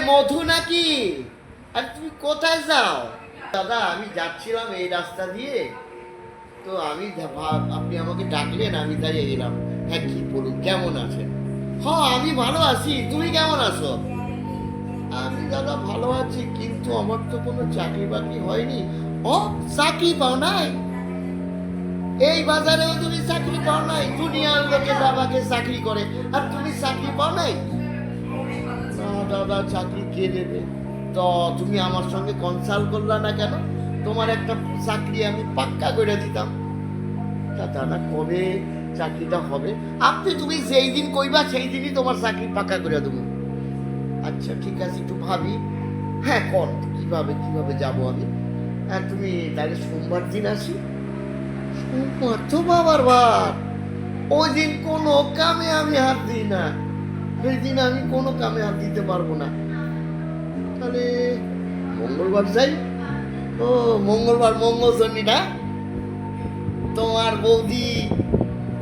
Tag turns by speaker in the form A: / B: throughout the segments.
A: মধু নাকি? আর তুমি কোথায় যাও? দাদা আমি যাচ্ছিলাম এই রাস্তা দিয়ে, তো আপনি আমাকে ডাকলেন, আমি তাই এলাম। হ্যাঁ কি বলুন, কেমন আছেন? হ্যাঁ আমি ভালো আছি, তুমি কেমন আছো? আমি দাদা ভালো আছি, কিন্তু আমার তো কোনো চাকরি বাকরি হয়নি। ও, চাকরি পাও নাই? এই বাজারেও তুমি চাকরি পাও নাই? দুনিয়ার লোকে বাবাকে চাকরি করে, আর তুমি চাকরি পাও নাই? না দাদা, চাকরি কে দেবে? তো তুমি আমার সঙ্গে কনসাল্ট করলা না কেন? তোমার একটা চাকরি আমি পাক্কা করে দিতাম। তা দাদা কবে চাকরিটা হবে? তুমি যেই দিন কইবা সেই দিনই তোমার চাকরি পাক্কা করে দেবো। আচ্ছা ঠিক আছে, একটু ভাবি। হ্যাঁ কোন কিভাবে কিভাবে যাব আমি? হ্যাঁ তুমি তাহলে সোমবার দিন আসি। সোমবার তো বাবার বার, ওই দিন কোনো কামে আমি হাত দিই না, সেই দিন আমি কোনো কামে হাত দিতে পারবো না। তাহলে মঙ্গলবার যাই। ও মঙ্গলবার, মঙ্গলচণ্ডী না? তোমার বৌদি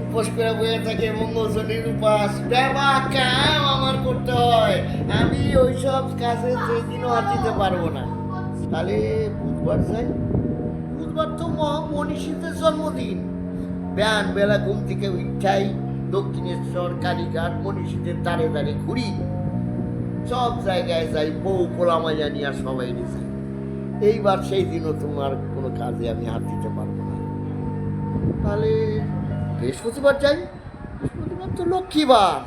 A: উপোস করে বয়ে থাকে, মঙ্গলচণ্ডীর উপাস। বাবা কাম আমার করতে হয়, আমি ওইসব কাজে সেই দিনও হাত দিতে পারবো না। তাহলে বুধবার যাই। বুধবার তো মনীষীদের জন্মদিন। ব্যান বেলা ঘুম থেকে উঠাই, দক্ষিণেশ্বর, কালীঘাট, মনীষীদের দ্বারে দ্বারে ঘুরি, সব জায়গায় যাই, বউ পোলামাইয়া নিয়ে সবাই যাই। এইবার সেই দিনও তোমার কোনো কাজে আমি হাত দিতে পারবো না। তাহলে বৃহস্পতিবার যাই। বৃহস্পতিবার তো লক্ষ্মীবার,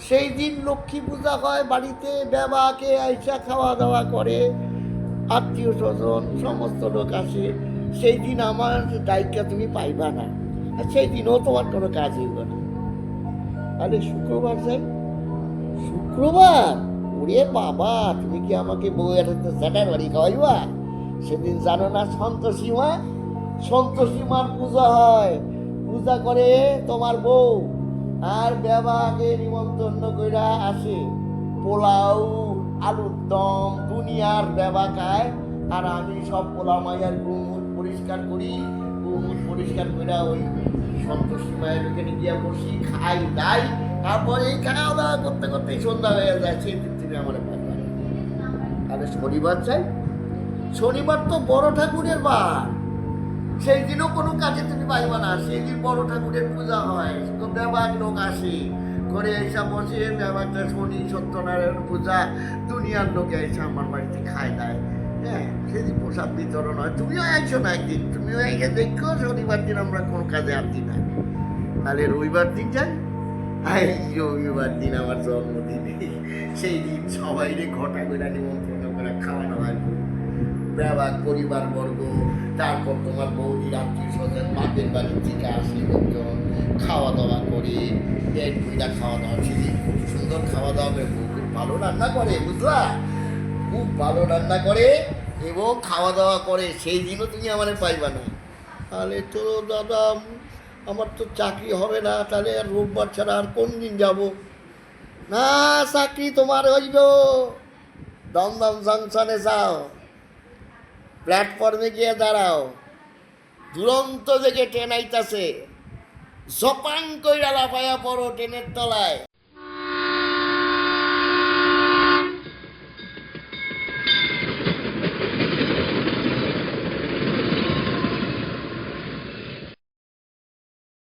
A: সেই দিন লক্ষ্মী পূজা হয় বাড়িতে, বাবাকে আইসা খাওয়া দাওয়া করে, আত্মীয় স্বজন সমস্ত লোক আসে। সেই দিন আমার দায়িত্ব তুমি পাইবা না, আর সেই দিনও তোমার কোনো কাজ হইব না। তাহলে শুক্রবার যাই। শুক্রবার? ওরে বাবা, তুমি কি আমাকে বউয়ের হাতে জ্যাঠার বাড়ি খাওয়াইবা? সেদিন জানো না সন্তোষীমা? সন্তোষীমার পূজা হয়, পূজা করে তোমার বউ, আর বাবাকে নিমন্ত্রণ কইরা আসে। পোলাও, আলুর দম, দুনিয়ার বাবা খায়, আর আমি সব পোলা মাইয়ার গুমুট পরিষ্কার করি। গুমুট পরিষ্কার করে ওই সন্তোষী মায়ের ওখানে গিয়া বসি, খাই দাই, তারপরে এই খাওয়া দাওয়া করতে করতে সন্ধ্যা হয়ে যায়। সেই দিন থেকে আমার পাইবা। তাহলে শনিবার চাই। শনিবার তো বড় ঠাকুরের বার, সেই দিনও কোনো কাজে তুমি পাইবা না। সেই দিন বড় ঠাকুরের পূজা হয়, তো দেবাক লোক আসে, করে এসে বসে দেবাকটা শনি সত্যনারায়ণ পূজা, দুনিয়ার লোকে এসে আমার বাড়িতে খায় দেয়। হ্যাঁ সেদিন প্রসাদ বিতরণ হয়। তুমিও আইছো না একদিন, তুমিও এসে দেখো। শনিবার দিন আমরা কোনো কাজে আসি না। তাহলে রবিবার দিন যাই। রবিবার দিন আমার জন্মদিন, সেই দিন সবাই ঘটা করে নিমন্ত্রণ করে খাওয়া দাওয়া, ব্যবহার পরিবার বর্গ, তারপর তোমার বৌদির আত্মীয় স্বজন বাপের বাড়ির থেকে আসে লোকজন, খাওয়া দাওয়া করে, পেট পুইটা খাওয়া দাওয়া। সেদিন খুব সুন্দর খাওয়া দাওয়া হবে, খুব ভালো রান্না করে, বুঝলা? খুব ভালো রান্না করে এবং খাওয়া দাওয়া করে, সেই দিনও তুমি আমার পাইবা না। তাহলে তো দাদা আমার তো চাকরি হবে না, তাহলে আর রোববার ছাড়া আর কোন দিন যাব? না, চাকরি তোমার হইব। দমদম জংশনে যাও, প্ল্যাটফর্মে গিয়ে দাঁড়াও, দুরন্ত থেকে ট্রেন আইতাছে, জপাং কইরা লাফাইয়া পড়ো ট্রেনের তলায়।